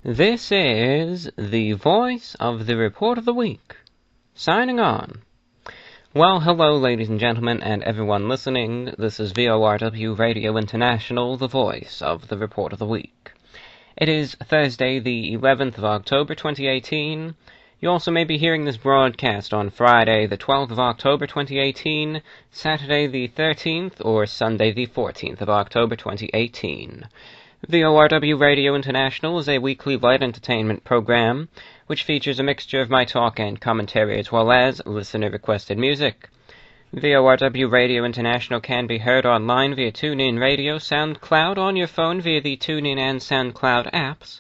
This is the voice of the Report of the Week, signing on. Well, hello ladies and gentlemen and everyone listening. This is VORW Radio International, the voice of the Report of the Week. It is Thursday, the 11th of October, 2018. You also may be hearing this broadcast on Friday, the 12th of October, 2018, Saturday the 13th, or Sunday the 14th of October, 2018. VORW Radio International is a weekly light entertainment program which features a mixture of my talk and commentary as well as listener-requested music. VORW Radio International can be heard online via TuneIn Radio, SoundCloud, on your phone via the TuneIn and SoundCloud apps.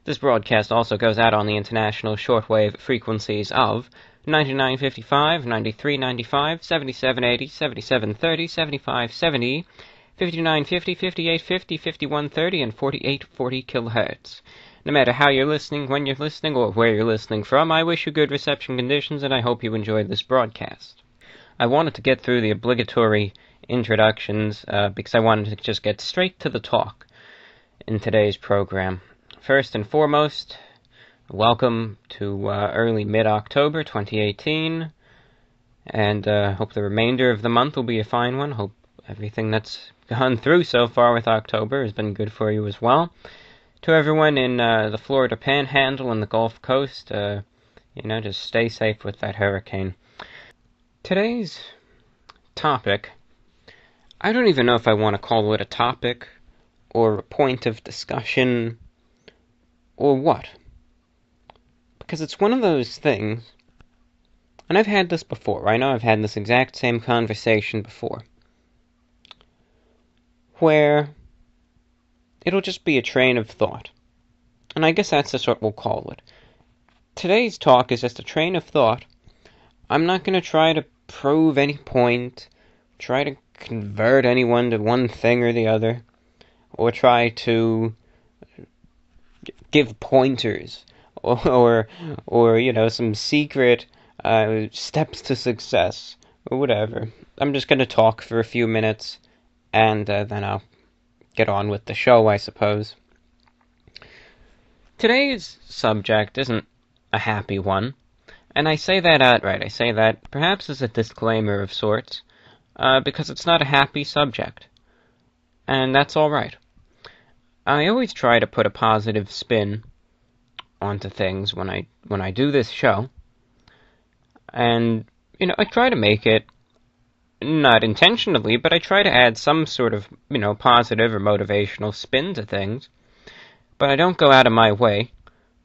This broadcast also goes out on the international shortwave frequencies of 99.55, 93.95, 77.80, 77.30, 75.70, 59.50, 58.50, 51.30, and 48.40 kilohertz. No matter how you're listening, when you're listening, or where you're listening from, I wish you good reception conditions, and I hope you enjoyed this broadcast. I wanted to get through the obligatory introductions because I wanted to just get straight to the talk in today's program. First and foremost, welcome to early mid-October 2018, and hope the remainder of the month will be a fine one. Hope everything that's gone through so far with October has been good for you as well. To everyone in the Florida Panhandle and the Gulf Coast, just stay safe with that hurricane. Today's topic, I don't even know if I want to call it a topic, or a point of discussion, or what. Because it's one of those things, and I've had this before. I know I've had this exact same conversation before, where it'll just be a train of thought. And I guess that's just what we'll call it. Today's talk is just a train of thought. I'm not going to try to prove any point, try to convert anyone to one thing or the other, or try to give pointers, or some secret steps to success, or whatever. I'm just going to talk for a few minutes, and then I'll get on with the show, I suppose. Today's subject isn't a happy one, and I say that outright. I say that perhaps as a disclaimer of sorts, because it's not a happy subject, and that's all right. I always try to put a positive spin onto things when I do this show, and I try to make it, not intentionally, but I try to add some sort of, positive or motivational spin to things. But I don't go out of my way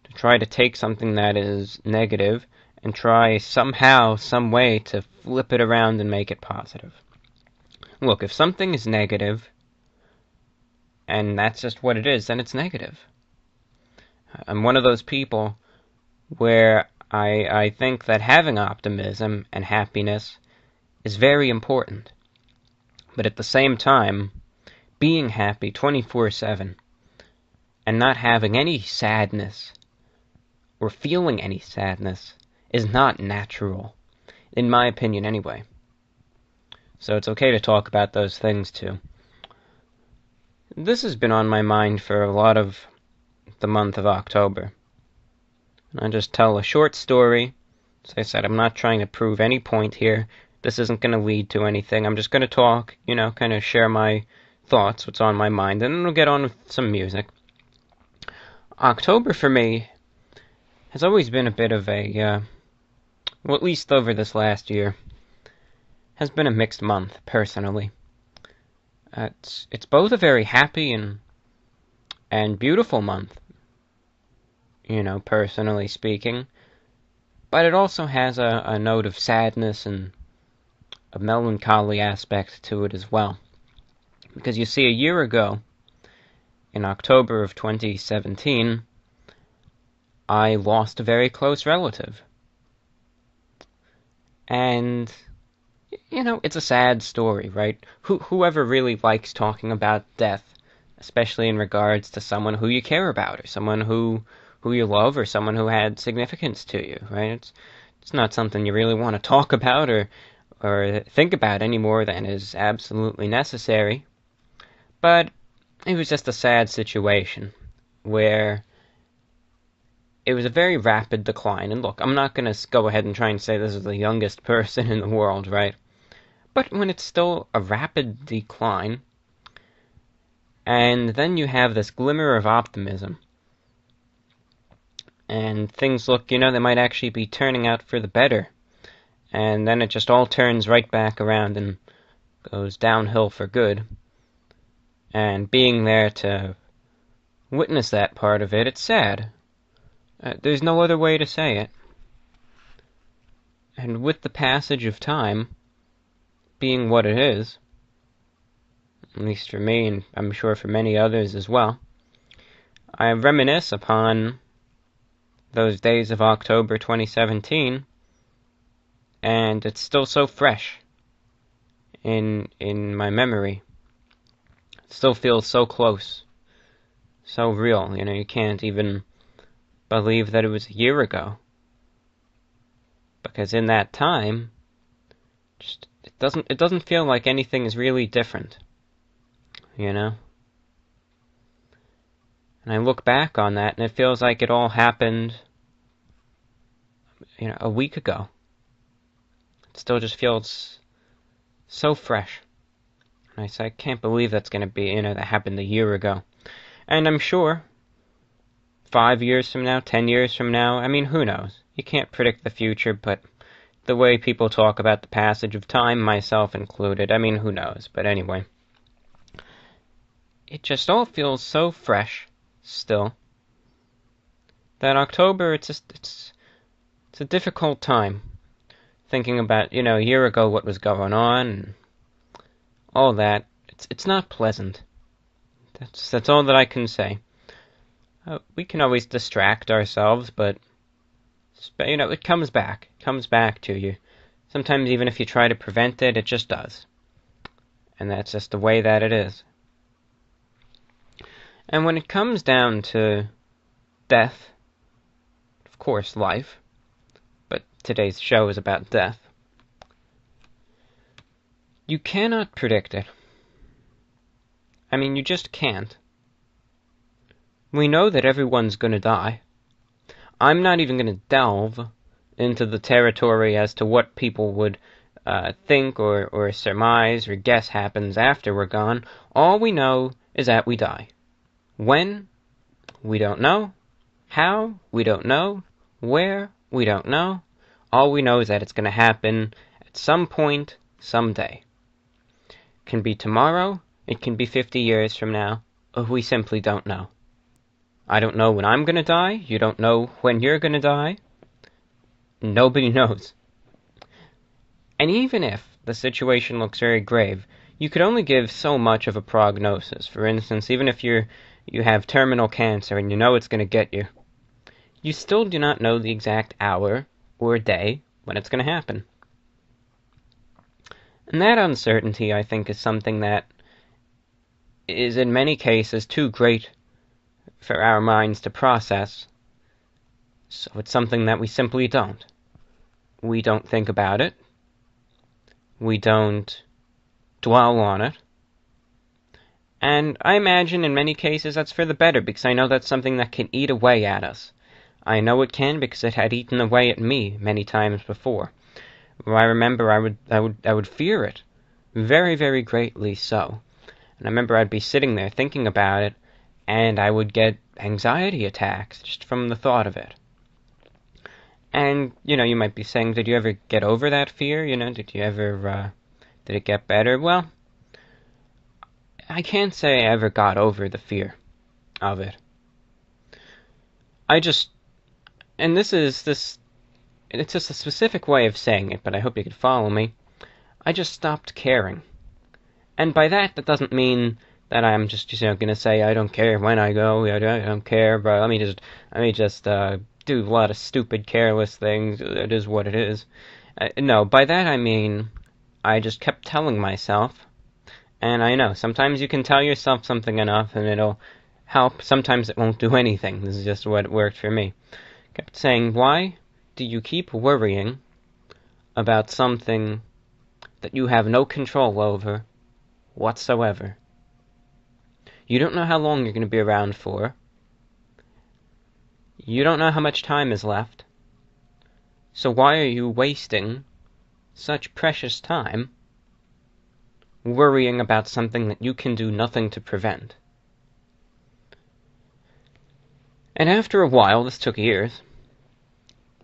to try to take something that is negative and try somehow, some way to flip it around and make it positive. Look, if something is negative, and that's just what it is, then it's negative. I'm one of those people where I think that having optimism and happiness is very important. But at the same time, being happy 24/7 and not having any sadness or feeling any sadness is not natural, in my opinion anyway. So it's okay to talk about those things too. This has been on my mind for a lot of the month of October. And I'll just tell a short story. As I said, I'm not trying to prove any point here. This isn't going to lead to anything. I'm just going to talk, kind of share my thoughts, what's on my mind, and then we'll get on with some music. October for me has always been a bit of a, at least over this last year, has been a mixed month, personally. It's both a very happy and beautiful month, personally speaking, but it also has a note of sadness and a melancholy aspect to it as well. Because you see, a year ago, in October of 2017, I lost a very close relative. And, it's a sad story, right? Whoever really likes talking about death, especially in regards to someone who you care about, or someone who you love, or someone who had significance to you, right? It's not something you really want to talk about or think about any more than is absolutely necessary. But it was just a sad situation where it was a very rapid decline. And look, I'm not going to go ahead and try and say this is the youngest person in the world, right? But when it's still a rapid decline, and then you have this glimmer of optimism, and things look, they might actually be turning out for the better, and then it just all turns right back around and goes downhill for good. And being there to witness that part of it, it's sad. There's no other way to say it. And with the passage of time being what it is, at least for me, and I'm sure for many others as well, I reminisce upon those days of October 2017, and it's still so fresh in my memory. It still feels so close, so real. You can't even believe that it was a year ago, because in that time, it doesn't feel like anything is really different, And I look back on that, and it feels like it all happened, a week ago. It still just feels so fresh. And I say, I can't believe that's going to be, that happened a year ago. And I'm sure 5 years from now, 10 years from now, who knows? You can't predict the future, but the way people talk about the passage of time, myself included, who knows? But anyway, it just all feels so fresh still that October, it's a difficult time thinking about, a year ago what was going on and all that. It's not pleasant. That's all that I can say. We can always distract ourselves, but it comes back. It comes back to you. Sometimes even if you try to prevent it, it just does. And that's just the way that it is. And when it comes down to death, of course, life, but today's show is about death, you cannot predict it. You just can't. We know that everyone's going to die. I'm not even going to delve into the territory as to what people would think or surmise or guess happens after we're gone. All we know is that we die. When? We don't know. How? We don't know. Where? We don't know. All we know is that it's going to happen at some point, someday. It can be tomorrow. It can be 50 years from now. We simply don't know. I don't know when I'm going to die. You don't know when you're going to die. Nobody knows. And even if the situation looks very grave, you could only give so much of a prognosis. For instance, even if you have terminal cancer and you know it's going to get you, you still do not know the exact hour or day when it's going to happen. And that uncertainty, I think, is something that is in many cases too great for our minds to process. So it's something that we simply don't. We don't think about it. We don't dwell on it. And I imagine in many cases that's for the better, because I know that's something that can eat away at us. I know it can because it had eaten away at me many times before. I remember I would fear it, very, very greatly so. And I remember I'd be sitting there thinking about it, and I would get anxiety attacks just from the thought of it. And, you might be saying, did you ever get over that fear? Did it get better? Well, I can't say I ever got over the fear of it. It's just a specific way of saying it, but I hope you could follow me. I just stopped caring. And by that doesn't mean that I'm just going to say I don't care when I go. I don't care, but let me just do a lot of stupid, careless things. It is what it is. No, by that I mean I just kept telling myself, and I know sometimes you can tell yourself something enough and it'll help. Sometimes it won't do anything. This is just what worked for me. Kept saying, why do you keep worrying about something that you have no control over whatsoever? You don't know how long you're going to be around for. You don't know how much time is left. So why are you wasting such precious time worrying about something that you can do nothing to prevent? And after a while, this took years,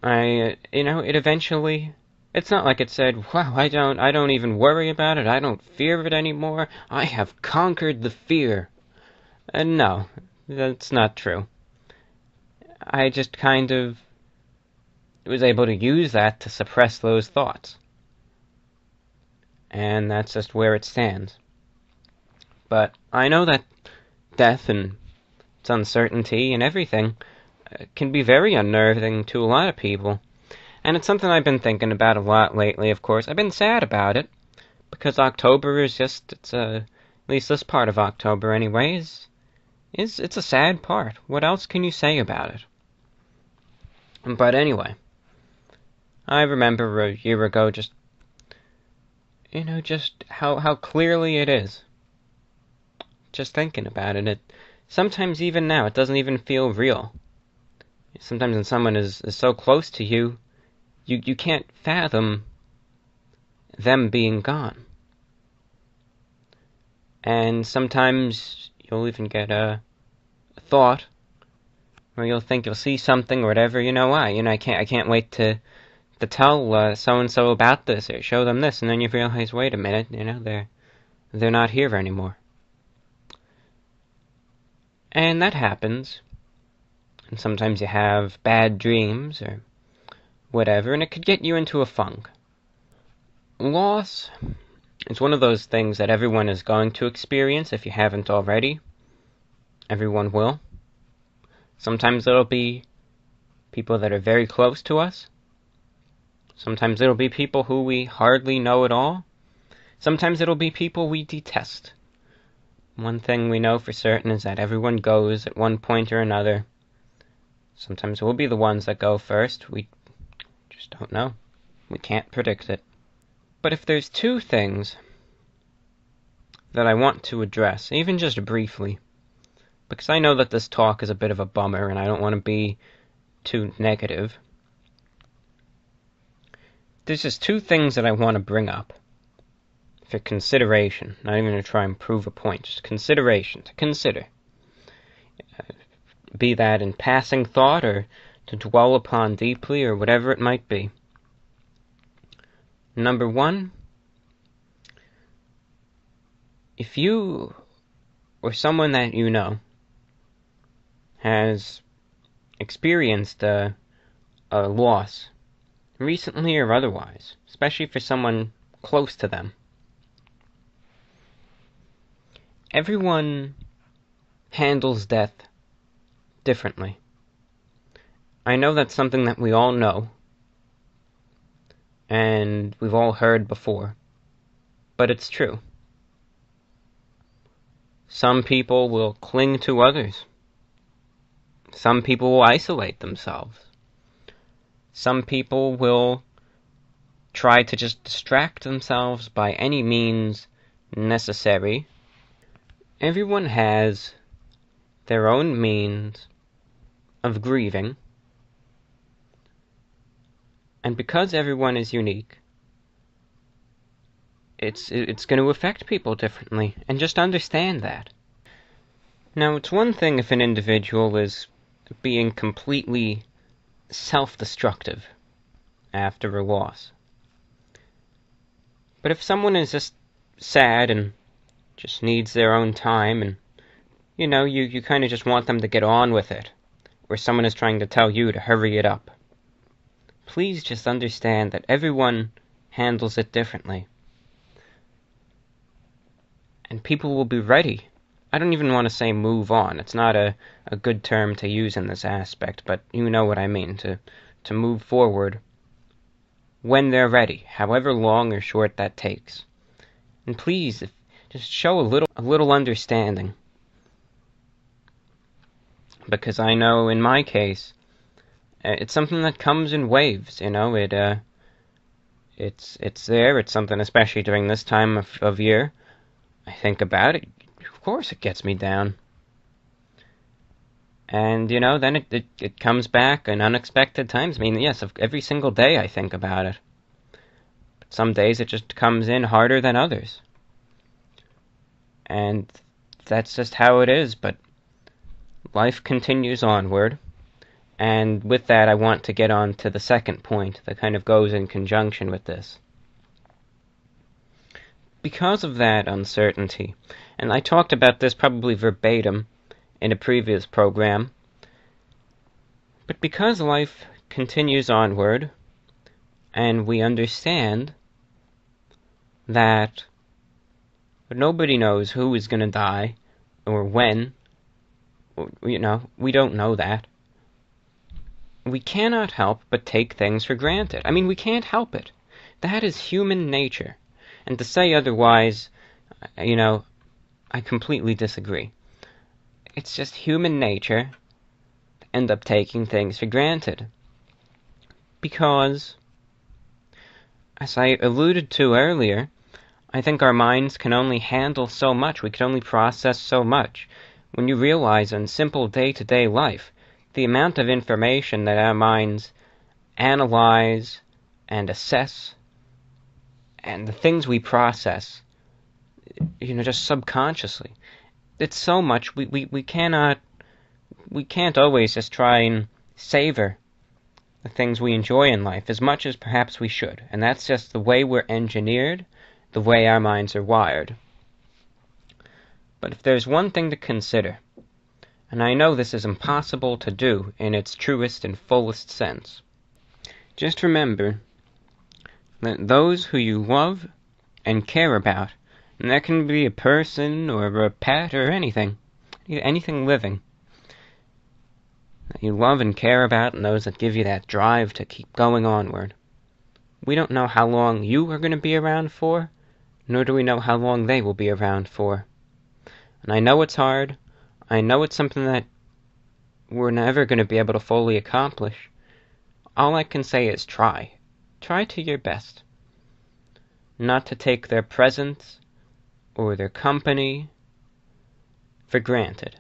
it eventually, it's not like it said, wow, I don't even worry about it, I don't fear it anymore, I have conquered the fear. And no, that's not true. I just kind of was able to use that to suppress those thoughts. And that's just where it stands. But I know that death and its uncertainty and everything can be very unnerving to a lot of people. And it's something I've been thinking about a lot lately, of course. I've been sad about it, because October is just, at least this part of October anyways, it's a sad part. What else can you say about it? But anyway, I remember a year ago just how clearly it is. Just thinking about it, sometimes even now, it doesn't even feel real. Sometimes when someone is so close to you, you can't fathom them being gone. And sometimes you'll even get a thought, or you'll think you'll see something or whatever, I can't wait to tell so-and-so about this, or show them this, and then you realize, wait a minute, they're not here anymore. And that happens, and sometimes you have bad dreams, or whatever, and it could get you into a funk. Loss is one of those things that everyone is going to experience if you haven't already. Everyone will. Sometimes it'll be people that are very close to us. Sometimes it'll be people who we hardly know at all. Sometimes it'll be people we detest. One thing we know for certain is that everyone goes at one point or another. Sometimes we'll be the ones that go first. We just don't know. We can't predict it. But if there's two things that I want to address, even just briefly, because I know that this talk is a bit of a bummer and I don't want to be too negative, there's just two things that I want to bring up for consideration. Not even to try and prove a point, just consideration, to consider. Be that in passing thought or to dwell upon deeply or whatever it might be. Number one, if you or someone that you know has experienced a loss, recently or otherwise, especially for someone close to them, everyone handles death differently. I know that's something that we all know, and we've all heard before, but it's true. Some people will cling to others. Some people will isolate themselves. Some people will try to just distract themselves by any means necessary. Everyone has their own means of grieving, and because everyone is unique, it's going to affect people differently, and just understand that. Now, it's one thing if an individual is being completely self-destructive after a loss. But if someone is just sad and just needs their own time, and you kind of just want them to get on with it, or someone is trying to tell you to hurry it up, please just understand that everyone handles it differently. And people will be ready. I don't even want to say move on. It's not a good term to use in this aspect, but you know what I mean, to move forward when they're ready, however long or short that takes. And please, just show a little understanding. Because I know in my case, it's something that comes in waves, it's there, it's something especially during this time of year. I think about it, of course it gets me down. And, then it comes back in unexpected times. I mean, yes, every single day I think about it. But some days it just comes in harder than others. And that's just how it is, but life continues onward. And with that, I want to get on to the second point that kind of goes in conjunction with this. Because of that uncertainty, and I talked about this probably verbatim in a previous program, but because life continues onward, and we understand that nobody knows who is going to die, or when, we don't know that. We cannot help but take things for granted. I mean, we can't help it. That is human nature. And to say otherwise, I completely disagree. It's just human nature to end up taking things for granted. Because, as I alluded to earlier, I think our minds can only handle so much. We can only process so much. When you realize in simple day-to-day life, the amount of information that our minds analyze and assess, and the things we process, just subconsciously, it's so much we can't always just try and savor the things we enjoy in life as much as perhaps we should. And that's just the way we're engineered, the way our minds are wired. But if there's one thing to consider, and I know this is impossible to do in its truest and fullest sense, just remember that those who you love and care about, and that can be a person or a pet or anything living, that you love and care about, and those that give you that drive to keep going onward. We don't know how long you are going to be around for, nor do we know how long they will be around for. And I know it's hard. I know it's something that we're never going to be able to fully accomplish. All I can say is try. Try to your best. Not to take their presence or their company for granted.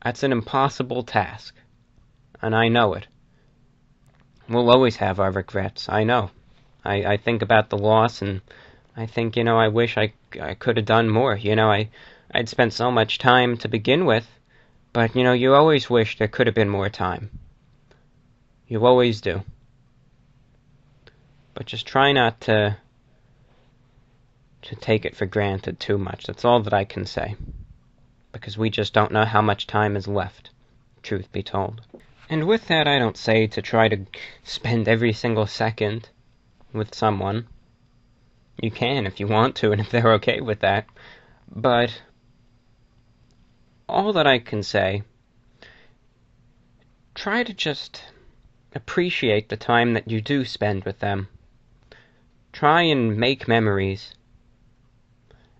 That's an impossible task, and I know it. We'll always have our regrets, I know. I think about the loss, and I think, I wish I could have done more. I'd spent so much time to begin with, but, you always wish there could have been more time. You always do. But just try not to take it for granted too much. That's all that I can say. Because we just don't know how much time is left, truth be told. And with that, I don't say to try to spend every single second with someone. You can if you want to, and if they're okay with that. But all that I can say, try to just appreciate the time that you do spend with them. Try and make memories,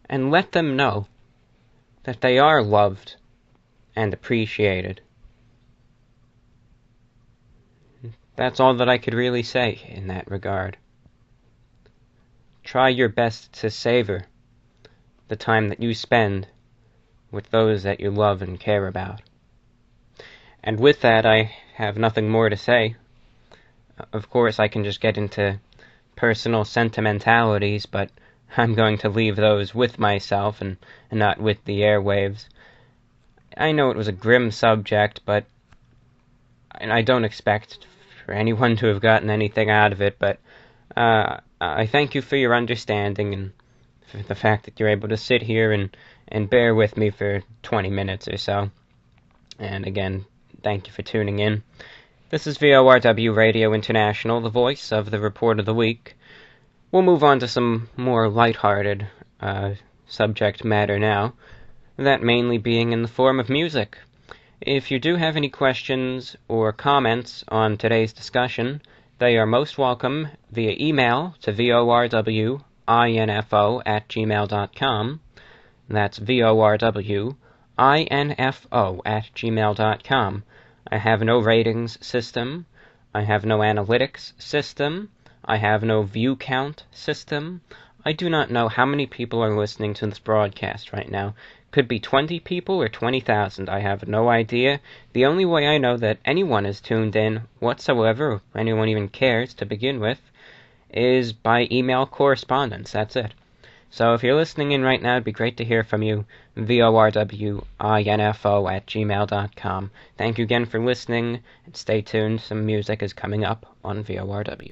and let them know that they are loved and appreciated. That's all that I could really say in that regard. Try your best to savor the time that you spend with those that you love and care about. And with that, I have nothing more to say. Of course, I can just get into personal sentimentalities, but I'm going to leave those with myself and not with the airwaves. I know it was a grim subject, but I don't expect for anyone to have gotten anything out of it, but I thank you for your understanding and for the fact that you're able to sit here and bear with me for 20 minutes or so. And again, thank you for tuning in. This is VORW Radio International, the voice of the Report of the Week. We'll move on to some more lighthearted subject matter now, that mainly being in the form of music. If you do have any questions or comments on today's discussion, they are most welcome via email to vorwinfo@gmail.com. That's vorwinfo@gmail.com. I have no ratings system. I have no analytics system. I have no view count system. I do not know how many people are listening to this broadcast right now. Could be 20 people or 20,000, I have no idea. The only way I know that anyone is tuned in whatsoever, or anyone even cares to begin with, is by email correspondence, that's it. So if you're listening in right now, it'd be great to hear from you, vorwinfo@gmail.com. Thank you again for listening, and stay tuned, some music is coming up on VORW.